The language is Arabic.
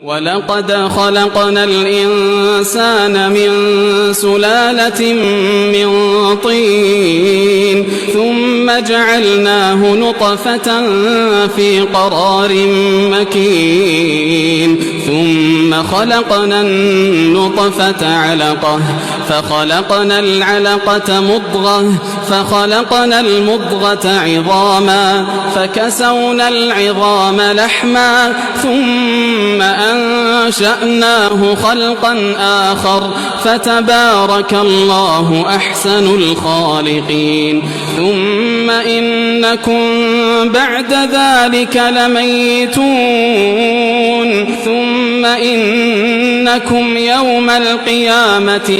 ولقد خلقنا الإنسان من سلالة من طين ثم جعلناه نطفة في قرار مكين ثم خلقنا النطفة علقة فخلقنا العلقة مضغة فخلقنا المضغة عظاما فكسونا العظام لحما ثم أنشأناه خلقا آخر فتبارك الله أحسن الخالقين ثم إنكم بعد ذلك لميتون ثم إنكم يوم القيامة